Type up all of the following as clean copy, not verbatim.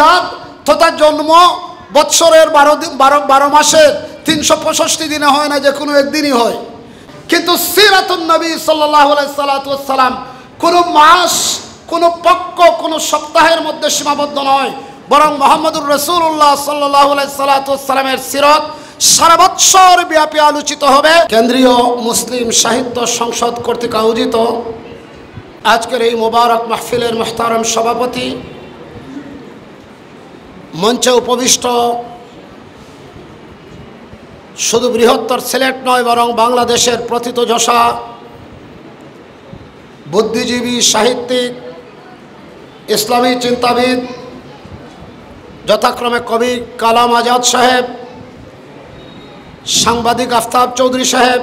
মিলাদ তথা জন্ম বৎসরের 12 মাসের 365 দিনে হয় না, যে কোনো একদিনই হয়। কিন্তু সিরাতুন নবী সাল্লাল্লাহু আলাইহি সাল্লাম কোনো মাস, কোনো পক্ষ, কোনো সপ্তাহের মধ্যে সীমাবদ্ধ নয়, বরং মুহাম্মদুর রাসূলুল্লাহ সাল্লাল্লাহু আলাইহি সাল্লামের সিরাত সারা বৎসর ব্যাপী আলোচিত হবে। কেন্দ্রীয় মুসলিম সাহিত্য সংসদ কর্তৃক আয়োজিত আজকের এই মোবারক মাহফিলের মুহতারাম সভাপতি, মঞ্চে উপবিষ্ট শুধু বৃহত্তর সিলেট নয় বরং বাংলাদেশের প্রথিতযশা বুদ্ধিজীবী, সাহিত্যিক, ইসলামী চিন্তাবিদ যথাক্রমে কবি কালাম আজাদ সাহেব, সাংবাদিক আফতাব চৌধুরী সাহেব,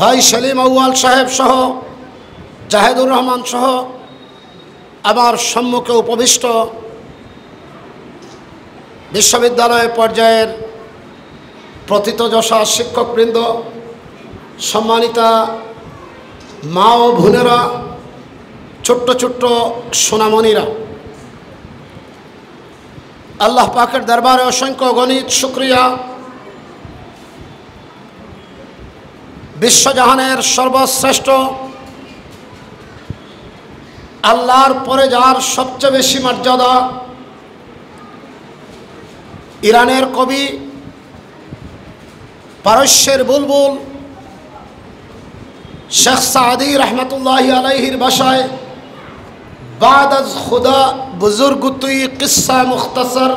ভাই সেলিম আউয়াল সাহেব সহ জাহেদুর রহমান সহ আমার সম্মুখে উপবিষ্ট বিশ্ববিদ্যালয় পর্যায়ের প্রথিতযশা শিক্ষকবৃন্দ, সম্মানিতা মা ও বোনেরা, ছোট্ট ছোট্ট সোনামণিরা, আল্লাহ পাকের দরবারে অসংখ্য গণিত শুকরিয়া। বিশ্বজাহানের সর্বশ্রেষ্ঠ, আল্লাহর পরে যার সবচেয়ে বেশি মর্যাদা, ইরানের কবি, পারস্যের বুলবুল শেখ সাদি রহমতুল্লাহি আলাইহির ভাষায় বাদ আজ খুদা বুজুর্গুতুই কিসসা মুখতাসর,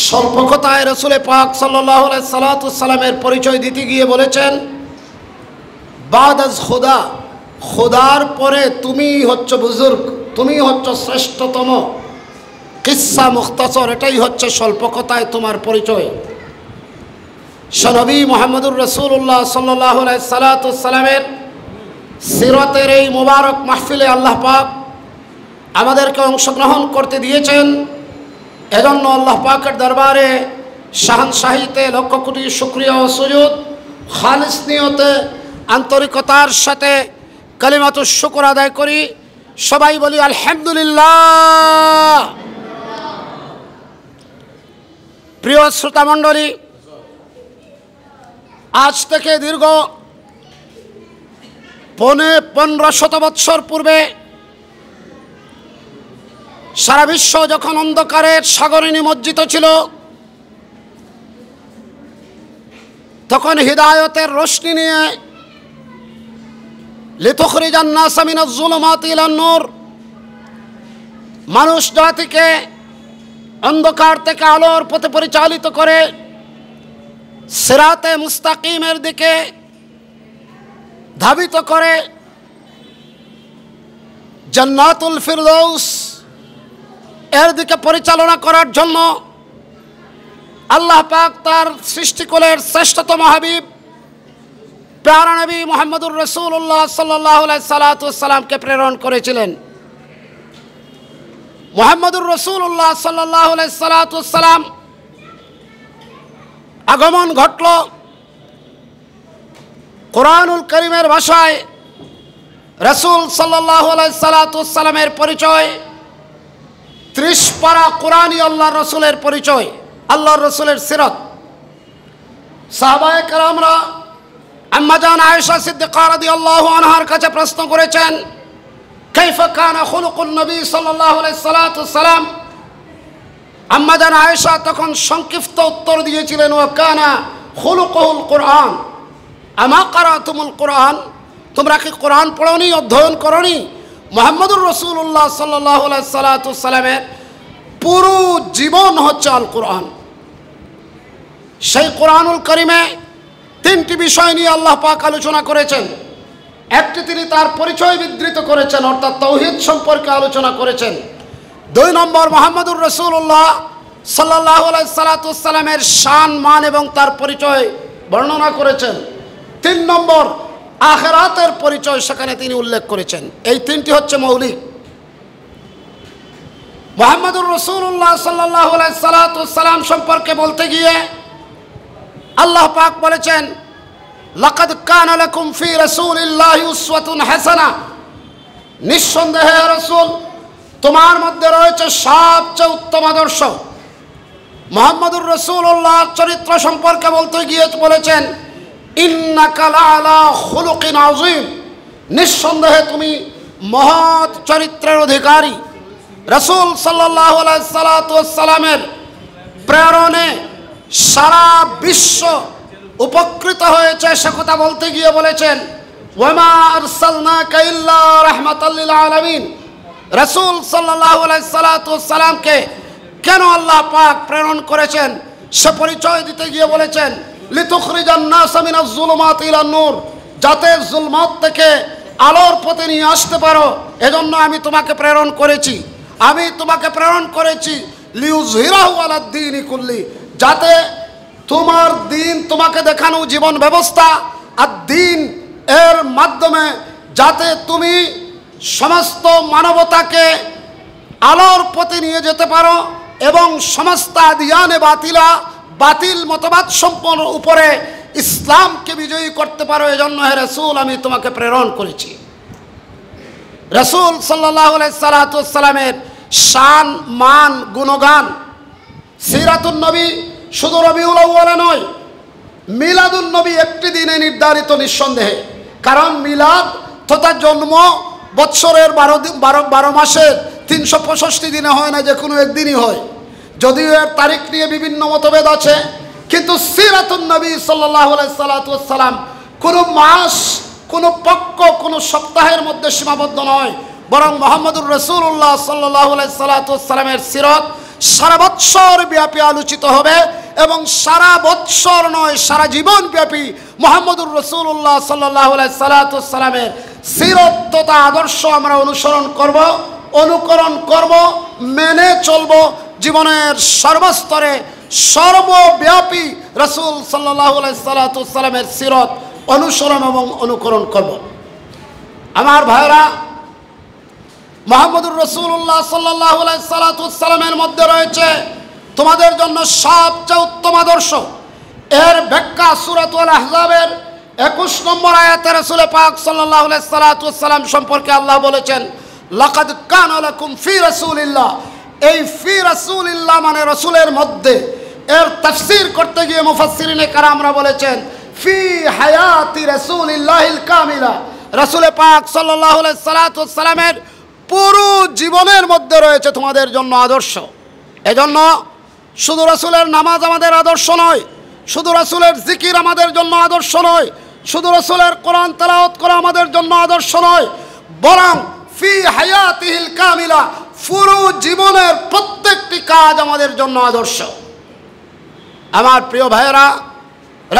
স্বল্প কথায় রসুল পাক সাল্লাল্লাহু আলাইহি সাল্লামের পরিচয় দিতে গিয়ে বলেছেন, বাদ আজ খুদা, খোদার পরে তুমি হচ্ছ বুজুর্গ, তুমি হচ্ছ শ্রেষ্ঠতম। কিসসা মুখতাসর, এটাই হচ্ছে স্বল্প কথায় তোমার পরিচয়। নবী মুহাম্মদুর রাসূলুল্লাহ সাল্লাল্লাহু আলাইহি সাল্লামের সিরাতের এই মোবারক মাহফিলে আল্লাহ পাক আমাদেরকে অংশগ্রহণ করতে দিয়েছেন। এজন্য আল্লাহ পাকের দরবারে শাহানশাহিতে লক্ষ কোটি শুকরিয়া ও সুজুদ, খালিস নিয়তে আন্তরিকতার সাথে কালিমাতুশ শুকর আদায় করি। সবাই বলি আলহামদুলিল্লাহ। প্রিয় শ্রোতা মণ্ডলী, আজ থেকে দীর্ঘ 1500 বৎসর পূর্বে সারা বিশ্ব যখন অন্ধকারের সাগরে নিমজ্জিত ছিল, তখন হিদায়তের রোশনি নিয়ে লিতুখরিজান নাসা মিনাজ যুলুমাতি ইলান নূর, মানুষ জাতিকে অন্ধকার থেকে আলোর পথে পরিচালিত করে সিরাতে মুস্তাকিমের দিকে ধাবিত করে জান্নাতুল ফিরদৌস এর দিকে পরিচালনা করার জন্য আল্লাহ পাক তার সৃষ্টিকুলের শ্রেষ্ঠতম হাবিব প্যারা নবী মুহাম্মদুর রাসূলুল্লাহ সাল্লাল্লাহু আলাইহি সাল্লামকে প্রেরণ করেছিলেন। মুহাম্মদুর রাসূলুল্লাহ সাল্লাল্লাহু আলাইহি সাল্লাম আগমন ঘটল। কোরআনুল কারীমের ভাষায় রাসূল সাল্লাল্লাহু আলাইহি সাল্লামের পরিচয় 30 পারা কোরআনই আল্লাহর রাসূলের পরিচয়, আল্লাহর রাসূলের সিরাত। সাহাবায়ে কেরামরা আম্মা জান আয়েশা সিদ্দিকা রাদিয়াল্লাহু আনহার কাছে প্রশ্ন করেছেন, কাইফা কানা খুলুকুন নবী সাল্লাল্লাহু আলাইহি সাল্লাম। আম্মা জান আয়েশা তখন সংক্ষিপ্ত উত্তর দিয়েছিলেন, ওয়া কানা খুলুকুল কোরআন আমা কারাতুমুল কোরআন, তোমরা কি কোরআন পড়োনি, অধ্যয়ন করোনি? মুহাম্মদুর রাসূলুল্লাহ সাল্লাল্লাহু আলাইহি সাল্লামের পুরো জীবন হচ্ছে আল কোরআন। সেই কোরআনুল কারীমে 3টি বিষয় নিয়ে আল্লাহ পাক আলোচনা করেছেন। একটি তিনি তার পরিচয় বিধৃত করেছেন, অর্থাৎ তাওহীদ সম্পর্কে আলোচনা করেছেন। 2 নম্বর মুহাম্মদুর রাসূলুল্লাহ সাল্লাল্লাহু আলাইহি সাল্লামের শান, মান এবং তার পরিচয় বর্ণনা করেছেন। 3 নম্বর আখিরাতের পরিচয় সেখানে তিনি উল্লেখ করেছেন। এই 3টি হচ্ছে মৌলিক। মুহাম্মদুর রাসূলুল্লাহ সাল্লাল্লাহু আলাইহি সাল্লাম সম্পর্কে বলতে গিয়ে আল্লাহ পাক বলেছেন, লাকাদ কানা লাকুম ফি রাসূলিল্লাহি উসওয়াতুন হাসানাহ, নিঃসন্দেহে রাসূল তোমার মধ্যে রয়েছে সবচেয়ে উত্তম আদর্শ। মুহাম্মদুর রাসূলুল্লাহ চরিত্র সম্পর্কে বলতে গিয়ে বলেছেন, ইন্নাকা লাআলা খুলুকিন আযীম, নিঃসন্দেহে তুমি মহৎ চরিত্রের অধিকারী। রাসূল সাল্লাল্লাহু আলাইহি সাল্লামের প্রেরণে সারা বিশ্ব উপকৃত হয়েছে, সে কথা বলতে গিয়ে বলেছেন, ওয়ামা আরসালনাকা ইল্লা রাহমাতাল লিল আলামিন। রাসূল সাল্লাল্লাহু আলাইহি সাল্লামকে কেন আল্লাহ পাক প্রেরণ করেছেন সে পরিচয় দিতে গিয়ে বলেছেন, লিতুখরিজান নাস মিনাজ যুলুমাতি ইলান নূর, যাতে যুলমাত থেকে আলোর পথে নিয়ে আসতে পারো, এজন্য আমি তোমাকে প্রেরণ করেছি। আমি তোমাকে প্রেরণ করেছি লিউযহিরাহু আলাদ দীনি কুল্লি, যাতে তোমার দিন, তোমাকে দেখানো জীবন ব্যবস্থা আর দিন এর মাধ্যমে যাতে তুমি সমস্ত মানবতাকে আলোর পথে নিয়ে যেতে পারো এবং সমস্ত আদিয়ানে বাতিলা, বাতিল মতবাদ সম্পন্ন উপরে ইসলামকে বিজয়ী করতে পারো, এজন্য হে রাসূল আমি তোমাকে প্রেরণ করেছি। রাসূল সাল্লাল্লাহু আলাইহি সাল্লামের শান, মান, গুণগান, সিরাতুন নবী শুধু রবিউল আউয়ালে নয়, মিলাদুন নবী একটি দিনে নির্ধারিত নিঃসন্দেহে। কারণ মিলাদ তথা জন্ম বৎসরের 12 মাসের 365 দিনে হয় না, যে কোনো একদিনই হয়। যদিও এর তারিখ নিয়ে বিভিন্ন মতভেদ আছে, কিন্তু সিরাতুন নবী সাল্লাল্লাহু আলাইহি সাল্লাম কোনো মাস, কোনো পক্ষ, কোনো সপ্তাহের মধ্যে সীমাবদ্ধ নয়, বরং মুহাম্মদুর রাসূলুল্লাহ সাল্লাল্লাহু আলাইহি সাল্লামের সিরাত সারা বৎসর ব্যাপী আলোচিত হবে এবং সারা বৎসর নয়, সারা জীবন ব্যাপী মুহাম্মদুর রাসূলুল্লাহ সাল্লাল্লাহু আলাইহি সাল্লামের সিরাত তথা আদর্শ আমরা অনুসরণ করব, অনুকরণ করব, মেনে চলব। জীবনের সর্বস্তরে সর্বব্যাপী রাসূল সাল্লাল্লাহু আলাইহি সাল্লামের সিরাত অনুসরণ এবং অনুকরণ করব। আমার ভাইরা, মুহাম্মদুর রাসূলুল্লাহ সাল্লাল্লাহু আলাইহি সাল্লামের মধ্যে রয়েছে তোমাদের জন্য সবচেয়ে উত্তম আদর্শ। এর ব্যাখ্যা সূরাতুল আহজাবের 21 নম্বর আয়াতে রাসূল পাক সাল্লাল্লাহু আলাইহি সাল্লাম সম্পর্কে আল্লাহ বলেছেন, লাকাদ কানা লাকুম ফি রাসূলিল্লাহ। এই ফি রাসূলিল্লাহ মানে রাসূলের মধ্যে। এর তাফসীর করতে গিয়ে মুফাসসিরিনে কেরামরা বলেছেন, ফি হায়াতি রাসূলিল্লাহিল কামিলা, রাসূল পাক সাল্লাল্লাহু আলাইহি সাল্লামের পুরো জীবনের মধ্যে রয়েছে তোমাদের জন্য আদর্শ। এজন্য শুধু রাসূলের নামাজ আমাদের আদর্শ নয়, শুধু রাসূলের জিকির আমাদের জন্য আদর্শ নয়, শুধু রাসূলের কোরআন তেলাওয়াত করা আমাদের জন্য আদর্শ নয়, বরং ফি হায়াতিহিল কামিলা, পুরো জীবনের প্রত্যেকটি কাজ আমাদের জন্য আদর্শ। আমার প্রিয় ভাইয়েরা,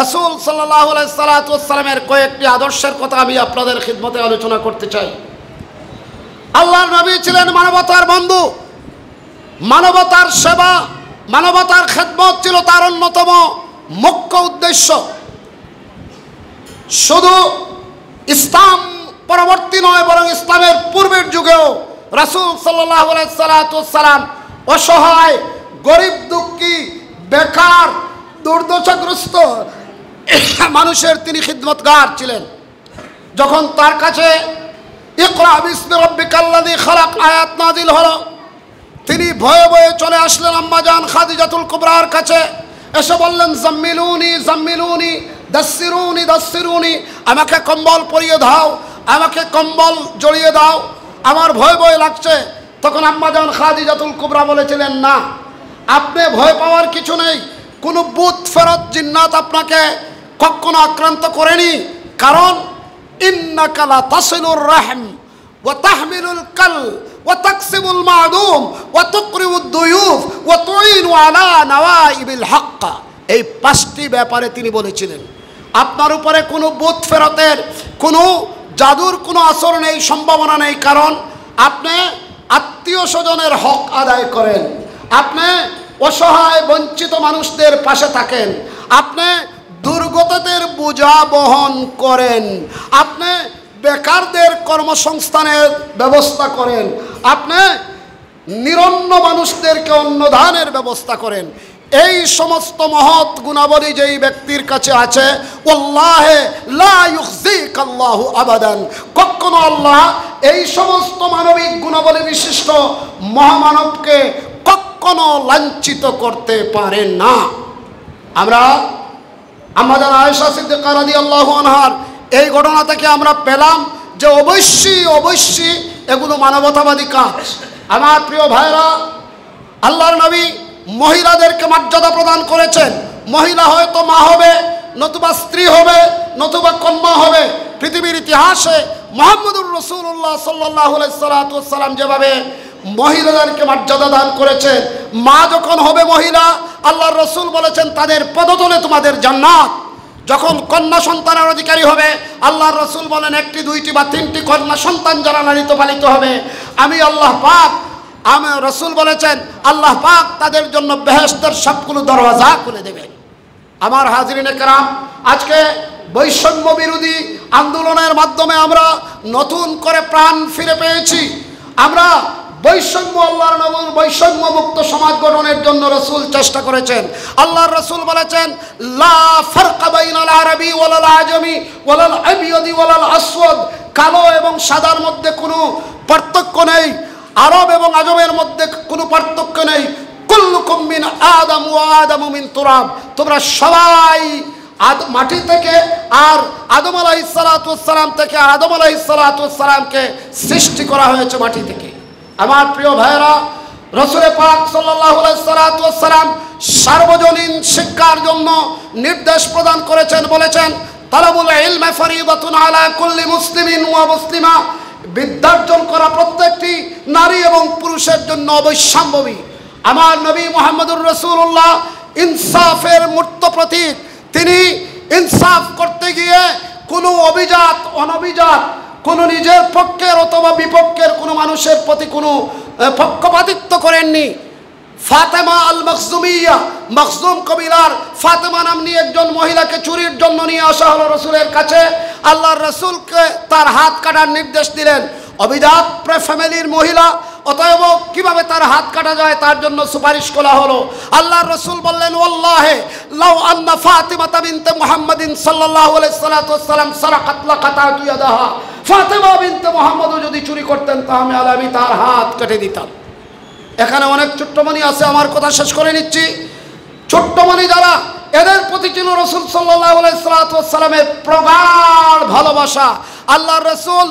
রাসূল সাল্লাল্লাহু আলাইহি সাল্লামের কয়েকটি আদর্শের কথা আমি আপনাদের খিদমতে আলোচনা করতে চাই। আল্লাহর নবী ছিলেন মানবতার বন্ধু, মানবতার সেবা, মানবতার খেদমত ছিল তার অন্যতম মুখ্য উদ্দেশ্য। শুধু ইসলাম পরবর্তী নয়, বরং ইসলামের পূর্বের যুগেও রাসূল সাল্লাল্লাহু আলাইহি সাল্লাম অসহায়, গরিব, দুঃখী, বেকার, দুর্দশাগ্রস্ত মানুষের তিনি খিদমতগার ছিলেন। যখন তার কাছে ইকরা বিসমি রাব্বিকাল্লাযী খালাক আয়াত নাযিল হলো, তিনি ভয়ে ভয়ে চলে আসলেন আম্মা জান খাদিজাতুল কুবরার কাছে। এসে বললেন, জাম্মিলুনি জাম্মিলুনি দাসসিরুনি দাসসিরুনি, আমাকে কম্বল পরিয়ে দাও, আমাকে কম্বল জড়িয়ে দাও, আমার ভয় ভয় লাগছে। তখন আম্মা জান খাদিজাতুল কুবরা বলেছিলেন, না, আপনি ভয় পাওয়ার কিছু নেই, কোনো ভূত ফেরত জিন্নাত আপনাকে কখনো আক্রান্ত করেনি। কারণ ইন্নাকা লা তাসিলুর রাহম ওয়া তাহমিলুল কাল ওয়া তাকসিবুল মাদুম ওয়া তুকরিউদ দুয়ুফ ওয়া তুইনু আলা নওয়াইবিল হক। এই 5টি ব্যাপারে তিনি বলেছিলেন আপনার উপরে কোনো ভূত ফেরতের, কোনো জাদুর কোনো আসর নেই, সম্ভাবনা নেই। কারণ আপনি আত্মীয় স্বজনের হক আদায় করেন, আপনি অসহায় বঞ্চিত মানুষদের পাশে থাকেন, আপনি দুর্গতদের বোঝা বহন করেন, আপনি বেকারদের কর্মসংস্থানের ব্যবস্থা করেন, আপনি নিরন্ন মানুষদেরকে অন্নদানের ব্যবস্থা করেন। এই সমস্ত মহৎ গুণাবলী যেই ব্যক্তির কাছে আছে, ওয়াল্লাহি লা ইউখজিকাল্লাহু আবাদান, কখনো আল্লাহ এই সমস্ত মানবিক গুণাবলী বিশিষ্ট মহামানবকে কখনো লাঞ্ছিত করতে পারেন না। আমরা আম্মা জান আয়েশা সিদ্দিকা রাদিয়াল্লাহু আনহার এই ঘটনা থেকে আমরা পেলাম যে অবশ্যই এগুলো মানবতাবাদী কাজ। আমার প্রিয় ভাইরা, আল্লাহর নবী মহিলাদেরকে মর্যাদা প্রদান করেছেন। মহিলা হয়তো মা হবে, নতুবা স্ত্রী হবে, নতুবা কন্যা হবে। পৃথিবীর ইতিহাসে মুহাম্মদুর রাসূলুল্লাহ সাল্লাল্লাহু আলাইহি সাল্লাম যেভাবে মহিলাদেরকে মর্যাদা দান করেছেন, মা যখন হবে মহিলা, আল্লাহর রাসূল বলেছেন তাদের পদতলে তোমাদের জান্নাত। যখন কন্যা সন্তানের অধিকারী হবে, আল্লাহর রাসূল বলেন একটি, দুইটি বা তিনটি কন্যা সন্তান যারা লালিত পালিত হবে, আমি আল্লাহ পাক, আমার রাসূল বলেছেন আল্লাহ পাক তাদের জন্য বেহেশতের সবগুলো দরওয়াজা খুলে দেবে। আমার হাজরিনে কেরাম, আজকে বৈষম্য বিরোধী আন্দোলনের মাধ্যমে আমরা নতুন করে প্রাণ ফিরে পেয়েছি। আমরা বৈষম্য, আল্লাহর নবীর বৈষম্য মুক্ত সমাজ গঠনের জন্য রাসূল চেষ্টা করেছেন। আল্লাহর রাসূল বলেছেন লা ফারকা বাইনাল আরবি ওয়ালাল আজমি ওয়ালাল আবিয়াদি ওয়ালাল আসওয়াদ, কালো এবং সাদার মধ্যে কোনো পার্থক্য নেই, আরব এবং আজমের মধ্যে কোনো পার্থক্য নেই। কুল্লুকুম মিন আদম ওয়া আদামু মিন তুরাব, তোমরা সবাই মাটি থেকে, আর আদম আলাইহিস সালাতু ওয়াস সালাম থেকে, আর আদম আলাইহিস সালাতু ওয়াস সালামকে সৃষ্টি করা হয়েছে মাটি থেকে। আমার প্রিয় ভাইরা, রাসূল পাক সাল্লাল্লাহু আলাইহি সাল্লাম সার্বজনীন শিক্ষার জন্য নির্দেশ প্রদান করেছেন। বলেছেন তালাবুল ইলমি ফরিদাতুন আলা কুল্লি মুসলিমিন ওয়া মুসলিমা, বিদ্যার্জন করা প্রত্যেকটি নারী এবং পুরুষের জন্য অবশ্যম্ভাবী। আমার নবী মুহাম্মদুর রাসূলুল্লাহ ইনসাফের মূর্ত প্রতীক। তিনি ইনসাফ করতে গিয়ে কোনো অভিজাত অনভিজাত, কোনো নিজের পক্ষের অথবা বিপক্ষের কোনো মানুষের প্রতি কোনো পক্ষপাতিত্ব করেননি। ফাতেমা আল মখজুমিয়া, মখজুম কবিলার ফাতেমা নামনি একজন মহিলাকে চুরির জন্য নিয়ে আসা হলো রাসূলের কাছে। আল্লাহর রাসূলকে তার হাত কাটার নির্দেশ দিলেন। অভিজাত ফ্যামিলির মহিলা, অতএব কিভাবে তার হাত কাটা যায় তার জন্য সুপারিশ করা হলো। আল্লাহর রাসূল বললেন ওয়াল্লাহি লাউ আন্না ফাতিমাতা বিনতে মুহাম্মাদিন সাল্লাল্লাহু আলাইহি সাল্লাম সারাকাত লাকাতাতু ইয়াদাহা, ফাতিমা বিনতে মুহাম্মদ যদি চুরি করতেন তাহলে আমি তার হাত কেটে দিতাম। এখানে অনেক ছোট্টমণি আছে, আমার কথা শেষ করে নিচ্ছি। ছোট্টমণি যারা, এদের প্রতি ছিল রাসূল সাল্লাল্লাহু আলাইহি সাল্লামের প্রগাঢ় ভালোবাসা। আল্লাহর রাসূল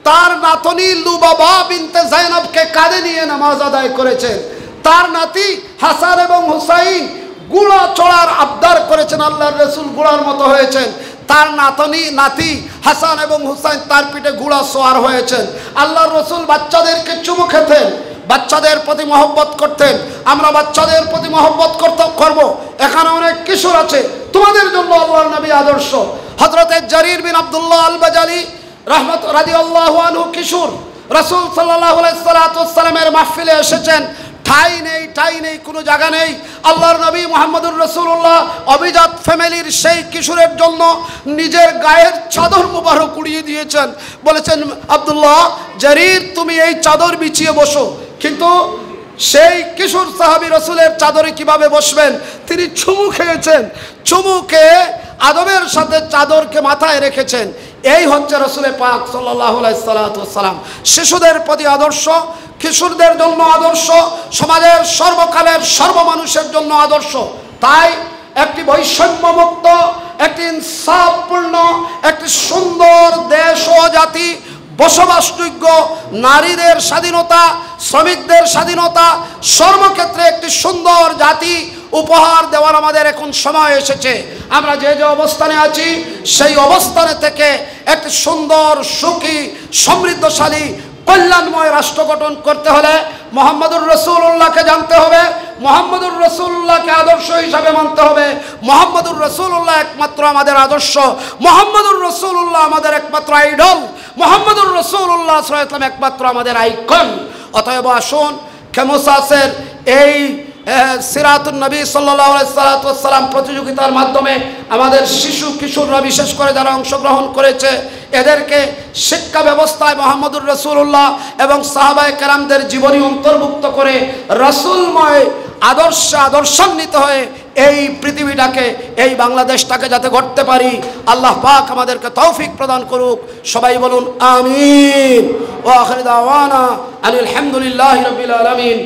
তার নাতনি লুবাবা বিনতে জাইনাবকে কাঁধে নিয়ে নামাজ আদায় করেছেন। তার নাতি হাসান এবং হুসাইন গুড়া চড়ার আবদার করেছেন, আল্লাহর রাসূল গুড়ার মতো হয়েছেন। তার নাতি হাসান এবং হুসাইন তার পিঠে গুড়া সোয়ার হয়েছেন। আল্লাহর রাসূল বাচ্চাদেরকে চুমু খেতেন, বাচ্চাদের প্রতি মহব্বত করতেন। আমরা বাচ্চাদের প্রতি মহব্বত করব। এখানে অনেক কিশোর আছে, তোমাদের জন্য আল্লাহর নবী আদর্শ। হযরতে জারির বিন আব্দুল্লাহ আল বাজালি রাহমাত রাদিয়াল্লাহু আনহু কিশোর, রাসূল সাল্লাল্লাহু আলাইহি সাল্লামের মাহফিলে এসেছেন। ঠাই নেই, কোনো জায়গা নেই। আল্লাহর নবী মুহাম্মদুর রাসূলুল্লাহ অভিজাত ফ্যামিলির সেই কিশোরের জন্য নিজের গায়ের চাদর মুবারক উড়িয়ে দিয়েছেন। বলেছেন আব্দুল্লাহ, জারির তুমি এই চাদর বিছিয়ে বসো। কিন্তু সেই কিশোর সাহাবী রাসূলের চাদরে কিভাবে বসবেন? তিনি চুমু খেয়েছেন, চুমু খেয়ে আদবের সাথে চাদরকে মাথায় রেখেছেন। এই হচ্ছে রাসূল পাক সাল্লাল্লাহু আলাইহি সাল্লাম শিশুদের প্রতি আদর্শ, কিশোরদের জন্য আদর্শ, সমাজের সর্বকালের সর্বমানুষের জন্য আদর্শ। তাই একটি বৈষম্যমুক্ত, একটি ইনসাফপূর্ণ, একটি সুন্দর দেশ ও জাতি, বসবাসযোগ্য নারীদের স্বাধীনতা, শ্রমিকদের স্বাধীনতা, সর্বক্ষেত্রে একটি সুন্দর জাতি উপহার দেওয়ার আমাদের এখন সময় এসেছে। আমরা যে অবস্থানে আছি সেই অবস্থানে থেকে একটি সুন্দর, সুখী, সমৃদ্ধশালী, কল্যাণময় রাষ্ট্র গঠন করতে হলে মুহাম্মদুর রাসূলুল্লাহকে জানতে হবে, মুহাম্মদুর রাসূলুল্লাহকে আদর্শ হিসাবে মানতে হবে। মুহাম্মদুর রাসূলুল্লাহ একমাত্র আমাদের আদর্শ, মুহাম্মদুর রাসূলুল্লাহ আমাদের একমাত্র আইডল, মুহাম্মদুর রাসূলুল্লাহ সাল্লাল্লাহু আলাইহি ওয়াসাল্লাম একমাত্র আমাদের আইকন। অতএব আসুন খেমোসাসের এই সিরাতুন নবী সাল্লাল্লাহু আলাইহি সাল্লাম প্রতিযোগিতার মাধ্যমে আমাদের শিশু কিশোররা, বিশেষ করে যারা অংশগ্রহণ করেছে, এদেরকে শিক্ষা ব্যবস্থায় মুহাম্মদুর রাসূলুল্লাহ এবং সাহাবায়ে কেরামদের জীবনী অন্তর্ভুক্ত করে রাসূলময় আদর্শান্বিত হয়ে এই পৃথিবীটাকে, এই বাংলাদেশটাকে যাতে গড়তে পারি, আল্লাহ পাক আমাদেরকে তৌফিক প্রদান করুক। সবাই বলুন আমিন। ওয়া আখিরু দাওয়ানা আলহামদুলিল্লাহি রাব্বিল আলামিন।